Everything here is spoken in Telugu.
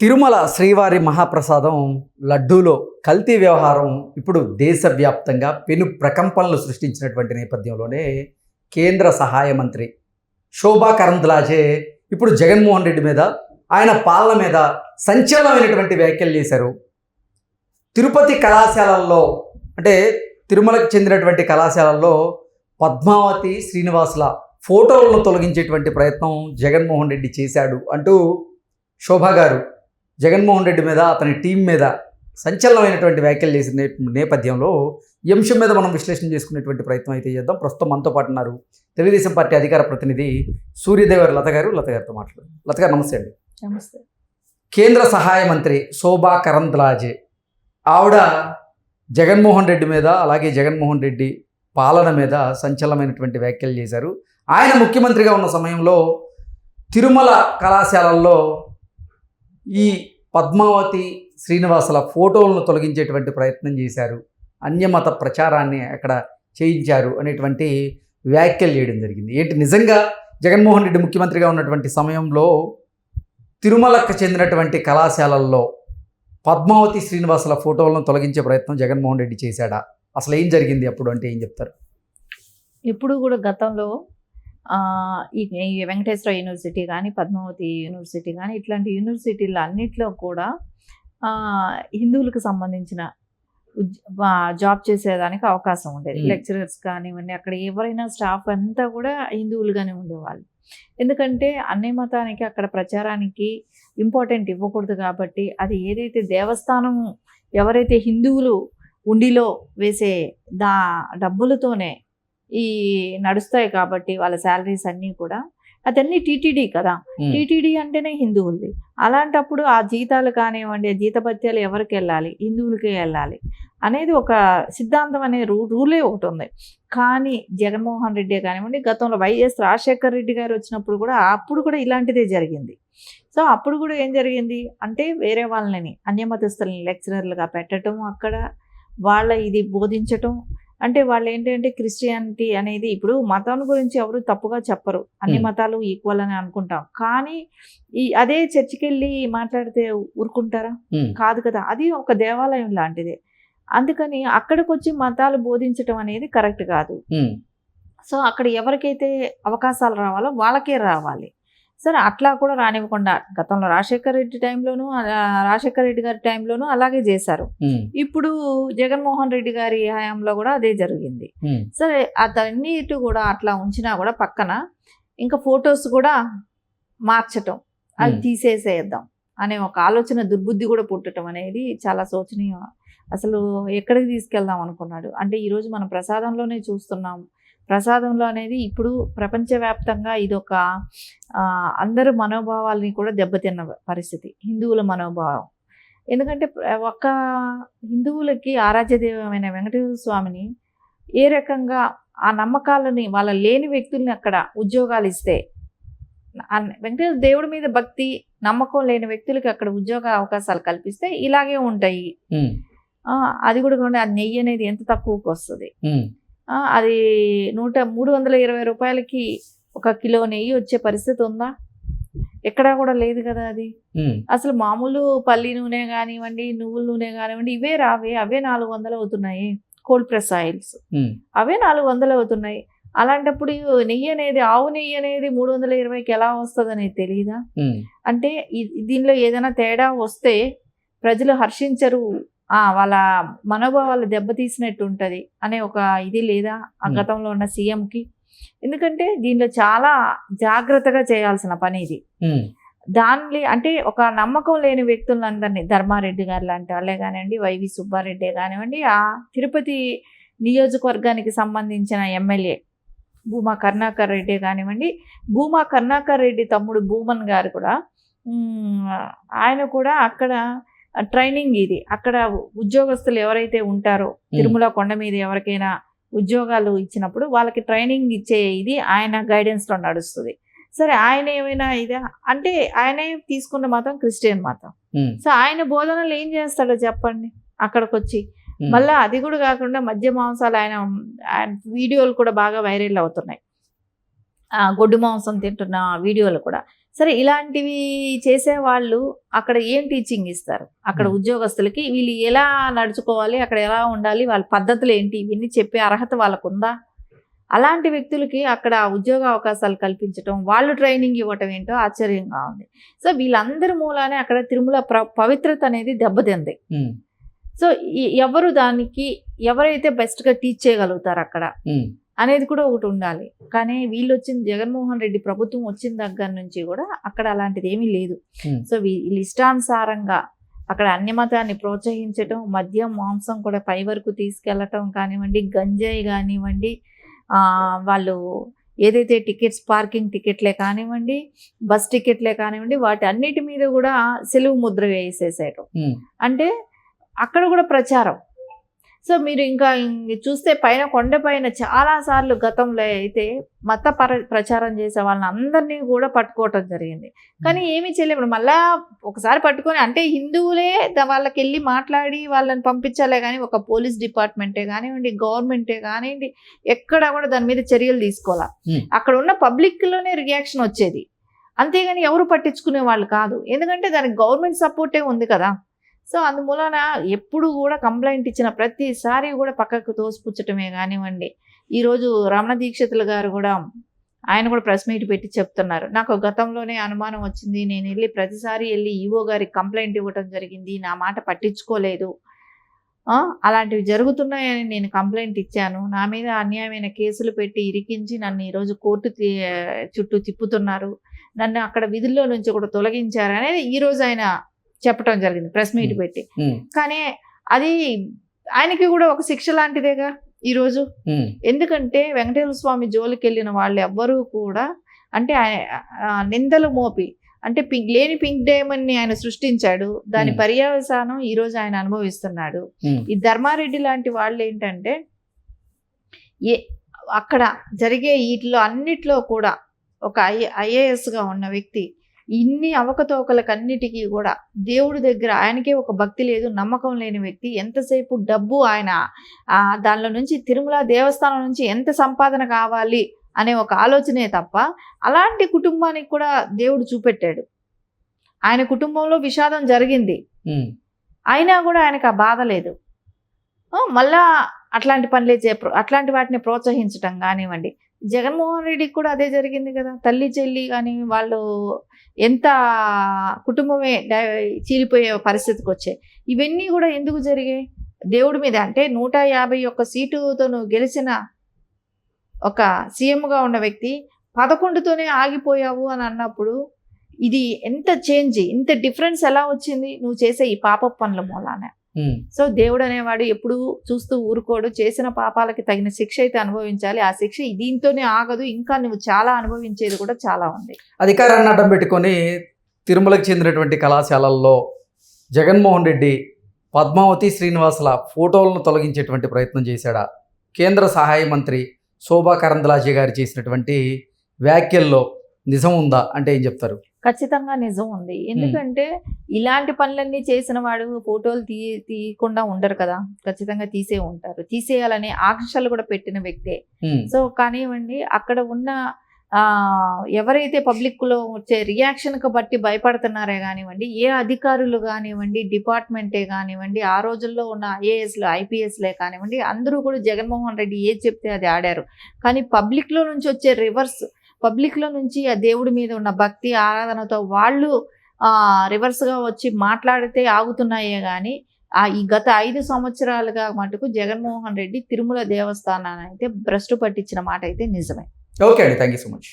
తిరుమల శ్రీవారి మహాప్రసాదం లడ్డూలో కల్తీ వ్యవహారం ఇప్పుడు దేశవ్యాప్తంగా పెను ప్రకంపనలు సృష్టించినటువంటి నేపథ్యంలోనే కేంద్ర సహాయ మంత్రి శోభా కరంద్లాజే ఇప్పుడు జగన్మోహన్ రెడ్డి మీద ఆయన పాలన మీద సంచలనమైనటువంటి వ్యాఖ్యలు చేశారు. తిరుపతి కళాశాలల్లో అంటే తిరుమలకు చెందినటువంటి కళాశాలల్లో పద్మావతి శ్రీనివాసుల ఫోటోలను తొలగించేటువంటి ప్రయత్నం జగన్మోహన్ రెడ్డి చేశాడు అంటూ శోభా గారు జగన్మోహన్ రెడ్డి మీద అతని టీం మీద సంచలనమైనటువంటి వ్యాఖ్యలు చేసిన నేపథ్యంలో ఈ అంశం మీద మనం విశ్లేషణ చేసుకునేటువంటి ప్రయత్నం అయితే చేద్దాం. ప్రస్తుతం మనతో పాటు ఉన్నారు తెలుగుదేశం పార్టీ అధికార ప్రతినిధి సూర్యదేవర్ లత గారు. లత గారితో మాట్లాడారు. లత గారు నమస్తే అండి. నమస్తే. కేంద్ర సహాయ మంత్రి శోభా కరంద్లాజే ఆవిడ జగన్మోహన్ రెడ్డి మీద అలాగే జగన్మోహన్ రెడ్డి పాలన మీద సంచలనమైనటువంటి వ్యాఖ్యలు చేశారు. ఆయన ముఖ్యమంత్రిగా ఉన్న సమయంలో తిరుమల కళాశాలల్లో ఈ పద్మావతి శ్రీనివాసుల ఫోటోలను తొలగించేటువంటి ప్రయత్నం చేశారు, అన్యమత ప్రచారాన్ని అక్కడ చేయించారు అనేటువంటి వ్యాఖ్యలు చేయడం జరిగింది. ఏంటి నిజంగా జగన్మోహన్ రెడ్డి ముఖ్యమంత్రిగా ఉన్నటువంటి సమయంలో తిరుమలకు చెందినటువంటి కళాశాలల్లో పద్మావతి శ్రీనివాసుల ఫోటోలను తొలగించే ప్రయత్నం జగన్మోహన్ రెడ్డి చేశాడా? అసలు ఏం జరిగింది అప్పుడు అంటే ఏం చెప్తారు? ఇప్పుడు కూడా గతంలో ఈ వెంకటేశ్వర యూనివర్సిటీ కానీ పద్మావతి యూనివర్సిటీ కానీ ఇట్లాంటి యూనివర్సిటీలు అన్నిట్లో కూడా హిందువులకు సంబంధించిన జాబ్ చేసేదానికి అవకాశం ఉండేది. లెక్చరర్స్ కానివ్వండి, అక్కడ ఎవరైనా స్టాఫ్ అంతా కూడా హిందువులుగానే ఉండేవాళ్ళు. ఎందుకంటే అన్ని మతానికి అక్కడ ప్రచారానికి ఇంపార్టెంట్ ఇవ్వకూడదు కాబట్టి అది ఏదైతే దేవస్థానం ఎవరైతే హిందువులు ఉండిలో వేసే డబ్బులతోనే ఈ నడుస్తాయి కాబట్టి వాళ్ళ శాలరీస్ అన్నీ కూడా అదన్నీ టీటీడీ కదా. టీటీడీ అంటేనే హిందువులది. అలాంటప్పుడు ఆ జీతాలు కానివ్వండి, జీతభత్యాలు ఎవరికి వెళ్ళాలి? హిందువులకే వెళ్ళాలి అనేది ఒక సిద్ధాంతం అనే రూలే ఒకటి ఉంది. కానీ జగన్మోహన్ రెడ్డి కానివ్వండి, గతంలో వైఎస్ రాజశేఖర రెడ్డి గారు వచ్చినప్పుడు కూడా అప్పుడు కూడా ఇలాంటిదే జరిగింది. సో అప్పుడు కూడా ఏం జరిగింది అంటే వేరే వాళ్ళని అన్యమతస్తులని లెక్చరర్లుగా పెట్టడం, అక్కడ వాళ్ళ ఇది బోధించటం. అంటే వాళ్ళు ఏంటంటే క్రిస్టియానిటీ అనేది ఇప్పుడు మతం గురించి ఎవరు తప్పుగా చెప్పరు, అన్ని మతాలు ఈక్వల్ అని అనుకుంటాం. కానీ అదే చర్చికి వెళ్ళి మాట్లాడితే ఊరుకుంటారా? కాదు కదా. అది ఒక దేవాలయం లాంటిదే. అందుకని అక్కడికి వచ్చి మతాలు బోధించటం అనేది కరెక్ట్ కాదు. సో అక్కడ ఎవరికైతే అవకాశాలు రావాలో వాళ్ళకే రావాలి. సరే అట్లా కూడా రానివ్వకుండా గతంలో రాజశేఖర రెడ్డి గారి టైంలోనూ అలాగే చేశారు. ఇప్పుడు జగన్మోహన్ రెడ్డి గారి హయాంలో కూడా అదే జరిగింది. సరే అదన్నిటి కూడా అట్లా ఉంచినా కూడా పక్కన ఇంకా ఫొటోస్ కూడా మార్చటం, అది తీసేసేద్దాం అనే ఒక ఆలోచన, దుర్బుద్ధి కూడా పుట్టడం అనేది చాలా శోచనీయం. అసలు ఎక్కడికి తీసుకెళ్దాం అనుకున్నాడు అంటే ఈరోజు మనం ప్రసాదంలోనే చూస్తున్నాం. ప్రసాదంలో అనేది ఇప్పుడు ప్రపంచవ్యాప్తంగా ఇదొక అందరు మనోభావాలని కూడా దెబ్బతిన్న పరిస్థితి, హిందువుల మనోభావం. ఎందుకంటే ఒక్క హిందువులకి ఆరాధ్య దైవమైన వెంకటేశ్వర స్వామిని ఏ రకంగా ఆ నమ్మకాలని వాళ్ళ లేని వ్యక్తుల్ని అక్కడ ఉద్యోగాలు ఇస్తే, వెంకటేశ్వర దేవుడి మీద భక్తి నమ్మకం లేని వ్యక్తులకి అక్కడ ఉద్యోగ అవకాశాలు కల్పిస్తే ఇలాగే ఉంటాయి. అది కూడా ఆ నెయ్యి అనేది ఎంత తక్కువకి వస్తుంది. అది 320 రూపాయలకి 1 కిలో నెయ్యి వచ్చే పరిస్థితి ఉందా? ఎక్కడా కూడా లేదు కదా. అది అసలు మామూలు పల్లి నూనె కానివ్వండి, నువ్వుల నూనె కానివ్వండి, ఇవే రావే, అవే 400 అవుతున్నాయి. కోల్డ్ ప్రెస్ ఆయిల్స్ అవే 400 అవుతున్నాయి. అలాంటప్పుడు నెయ్యి అనేది, ఆవు నెయ్యి అనేది 320కి ఎలా వస్తుంది అనేది తెలియదా? అంటే దీనిలో ఏదైనా తేడా వస్తే ప్రజలు హర్షించరు, వాళ్ళ మనోభావాలు దెబ్బతీసినట్టు ఉంటుంది అనే ఒక ఇది లేదా ఆ గతంలో ఉన్న సీఎంకి? ఎందుకంటే దీనిలో చాలా జాగ్రత్తగా చేయాల్సిన పని ఇది. దాని అంటే ఒక నమ్మకం లేని వ్యక్తులందరినీ, ధర్మారెడ్డి గారు లాంటి వాళ్ళే కానివ్వండి, వైవి సుబ్బారెడ్డి కానివ్వండి, ఆ తిరుపతి నియోజకవర్గానికి సంబంధించిన ఎమ్మెల్యే భూమా కరుణాకర్ రెడ్డి కానివ్వండి, భూమా కరుణాకర్ రెడ్డి తమ్ముడు భూమన్ గారు కూడా ఆయన కూడా అక్కడ ట్రైనింగ్ ఇది, అక్కడ ఉద్యోగస్తులు ఎవరైతే ఉంటారో తిరుమల కొండ మీద ఎవరికైనా ఉద్యోగాలు ఇచ్చినప్పుడు వాళ్ళకి ట్రైనింగ్ ఇచ్చే ఇది ఆయన గైడెన్స్లో నడుస్తుంది. సరే ఆయన ఏమైనా ఇదే అంటే ఆయనే తీసుకున్న మతం క్రిస్టియన్ మతం. సో ఆయన బోధనలు ఏం చేస్తాడో చెప్పండి అక్కడికి వచ్చి. మళ్ళీ అది కూడా కాకుండా మద్య మాంసాలు ఆయన వీడియోలు కూడా బాగా వైరల్ అవుతున్నాయి, గొడ్డు మాంసం తింటున్న వీడియోలు కూడా. సరే ఇలాంటివి చేసేవాళ్ళు అక్కడ ఏం టీచింగ్ ఇస్తారు? అక్కడ ఉద్యోగస్తులకి వీళ్ళు ఎలా నడుచుకోవాలి, అక్కడ ఎలా ఉండాలి, వాళ్ళ పద్ధతులు ఏంటి, ఇవన్నీ చెప్పే అర్హత వాళ్ళకు ఉందా? అలాంటి వ్యక్తులకి అక్కడ ఉద్యోగ అవకాశాలు కల్పించడం, వాళ్ళు ట్రైనింగ్ ఇవ్వటం ఏంటో ఆశ్చర్యంగా ఉంది. సో వీళ్ళందరి మూలానే అక్కడ తిరుమల పవిత్రత అనేది దెబ్బతింది. సో ఎవరు దానికి ఎవరైతే బెస్ట్గా టీచ్ చేయగలుగుతారు అక్కడ అనేది కూడా ఒకటి ఉండాలి. కానీ వీళ్ళు వచ్చిన జగన్మోహన్ రెడ్డి ప్రభుత్వం వచ్చిన దగ్గర నుంచి కూడా అక్కడ అలాంటిది ఏమీ లేదు. సో వీళ్ళు ఇష్టానుసారంగా అక్కడ అన్యమతాన్ని ప్రోత్సహించటం, మద్యం మాంసం కూడా పై వరకు తీసుకెళ్ళటం కానివ్వండి, గంజాయి కానివ్వండి, వాళ్ళు ఏదైతే టికెట్స్, పార్కింగ్ టికెట్లే కానివ్వండి, బస్ టికెట్లే కానివ్వండి, వాటి అన్నిటి మీద కూడా సెలవు ముద్ర వేసేసేయటం. అంటే అక్కడ కూడా ప్రచారం. సో మీరు ఇంకా చూస్తే పైన కొండపైన చాలాసార్లు గతంలో అయితే మత ప్రచారం చేసే వాళ్ళని అందరినీ కూడా పట్టుకోవటం జరిగింది. కానీ ఏమీ చేయలేము. మళ్ళా ఒకసారి పట్టుకొని అంటే హిందువులే వాళ్ళకి వెళ్ళి మాట్లాడి వాళ్ళని పంపించాలే కానీ ఒక పోలీస్ డిపార్ట్మెంటే కానివ్వండి, గవర్నమెంటే కానివ్వండి, ఎక్కడా కూడా దాని మీద చర్యలు తీసుకోవాలి. అక్కడ ఉన్న పబ్లిక్లోనే రియాక్షన్ వచ్చేది, అంతేగాని ఎవరు పట్టించుకునే వాళ్ళు కాదు. ఎందుకంటే దానికి గవర్నమెంట్ సపోర్టే ఉంది కదా. సో అందుమూలన ఎప్పుడు కూడా కంప్లైంట్ ఇచ్చిన ప్రతిసారి కూడా పక్కకు తోసిపుచ్చటమే కానివ్వండి. ఈరోజు రమణ దీక్షితులు గారు కూడా ఆయన కూడా ప్రెస్ మీట్ పెట్టి చెప్తున్నారు, నాకు గతంలోనే అనుమానం వచ్చింది, నేను వెళ్ళి ప్రతిసారి వెళ్ళి ఈవో గారికి కంప్లైంట్ ఇవ్వటం జరిగింది, నా మాట పట్టించుకోలేదు, అలాంటివి జరుగుతున్నాయని నేను కంప్లైంట్ ఇచ్చాను, నా మీద అన్యాయమైన కేసులు పెట్టి ఇరికించి నన్ను ఈరోజు కోర్టు చుట్టూ తిప్పుతున్నారు, నన్ను అక్కడ విధుల్లో నుంచి కూడా తొలగించారు అనేది ఈరోజు ఆయన చెప్పటం జరిగింది ప్రెస్ మీట్ పెట్టి. కానీ అది ఆయనకి కూడా ఒక శిక్ష లాంటిదేగా ఈరోజు. ఎందుకంటే వెంకటేశ్వర స్వామి జోలికి వెళ్ళిన వాళ్ళు ఎవ్వరూ కూడా అంటే నిందలు మోపి అంటే లేని పింక్ డైమండ్ ని ఆయన సృష్టించాడు, దాని పర్యవసానం ఈరోజు ఆయన అనుభవిస్తున్నాడు. ఈ ధర్మారెడ్డి లాంటి వాళ్ళు ఏంటంటే అక్కడ జరిగే వీటిలో అన్నిట్లో కూడా ఒక ఐఏఎస్గా ఉన్న వ్యక్తి ఇన్ని అవకతవకలకు అన్నిటికీ కూడా దేవుడి దగ్గర ఆయనకే ఒక భక్తి లేదు, నమ్మకం లేని వ్యక్తి, ఎంతసేపు డబ్బు ఆయన దానిలో నుంచి తిరుమల దేవస్థానం నుంచి ఎంత సంపాదన కావాలి అనే ఒక ఆలోచనే తప్ప అలాంటి కుటుంబానికి కూడా దేవుడు చూపెట్టాడు. ఆయన కుటుంబంలో విషాదం జరిగింది, అయినా కూడా ఆయనకు ఆ బాధ లేదు. మళ్ళా అట్లాంటి పనులే అట్లాంటి వాటిని ప్రోత్సహించటం కానివ్వండి. జగన్మోహన్ రెడ్డికి కూడా అదే జరిగింది కదా. తల్లి చెల్లి కానీ వాళ్ళు ఎంత కుటుంబమే చీలిపోయే పరిస్థితికి వచ్చాయి. ఇవన్నీ కూడా ఎందుకు జరిగాయి? దేవుడి మీద. అంటే 151 సీటుతో నువ్వు గెలిచిన ఒక సీఎంగా ఉన్న వ్యక్తి 11తోనే ఆగిపోయావు అని అన్నప్పుడు ఇది ఎంత చేంజ్, ఇంత డిఫరెన్స్ ఎలా వచ్చింది? నువ్వు చేసే ఈ పాప పనుల మూలానే. సో దేవుడు అనేవాడు ఎప్పుడు చూస్తూ ఊరుకోడు, చేసిన పాపాలకి తగిన శిక్ష అయితే అనుభవించాలి. ఆ శిక్ష దీంతోనే ఆగదు, ఇంకా నువ్వు చాలా అనుభవించేది కూడా చాలా ఉంది. అధికారాన్ని అడ్డం పెట్టుకొని తిరుమలకు చెందినటువంటి కళాశాలల్లో జగన్మోహన్ రెడ్డి పద్మావతి శ్రీనివాసుల ఫోటోలను తొలగించేటువంటి ప్రయత్నం చేశాడా? కేంద్ర సహాయ మంత్రి శోభా కరంద్లాజే గారు చేసినటువంటి వ్యాఖ్యల్లో నిజం ఉందా అంటే ఏం చెప్తారు? ఖచ్చితంగా నిజం ఉంది. ఎందుకంటే ఇలాంటి పనులన్నీ చేసిన వాడు ఫోటోలు తీయకుండా ఉండరు కదా, ఖచ్చితంగా తీసే ఉంటారు. తీసేయాలనే ఆంక్షలు కూడా పెట్టిన వ్యక్తే. సో కానివ్వండి, అక్కడ ఉన్న ఎవరైతే పబ్లిక్లో వచ్చే రియాక్షన్కి బట్టి భయపడుతున్నారే కానివ్వండి, ఏ అధికారులు కానివ్వండి, డిపార్ట్మెంటే కానివ్వండి, ఆ రోజుల్లో ఉన్న ఐఏఎస్లు ఐపీఎస్లే కానివ్వండి, అందరూ కూడా జగన్మోహన్ రెడ్డి ఏది చెప్తే అది ఆడారు. కానీ పబ్లిక్లో నుంచి వచ్చే రివర్స్, పబ్లిక్లో నుంచి ఆ దేవుడి మీద ఉన్న భక్తి ఆరాధనతో వాళ్ళు రివర్స్గా వచ్చి మాట్లాడితే ఆగుతున్నాయే కానీ ఈ గత 5 సంవత్సరాలుగా మటుకు జగన్మోహన్ రెడ్డి తిరుమల దేవస్థానాన్ని అయితే భ్రష్టు పట్టించిన మాట అయితే నిజమే. ఓకే అండి, థ్యాంక్ యూ సో మచ్.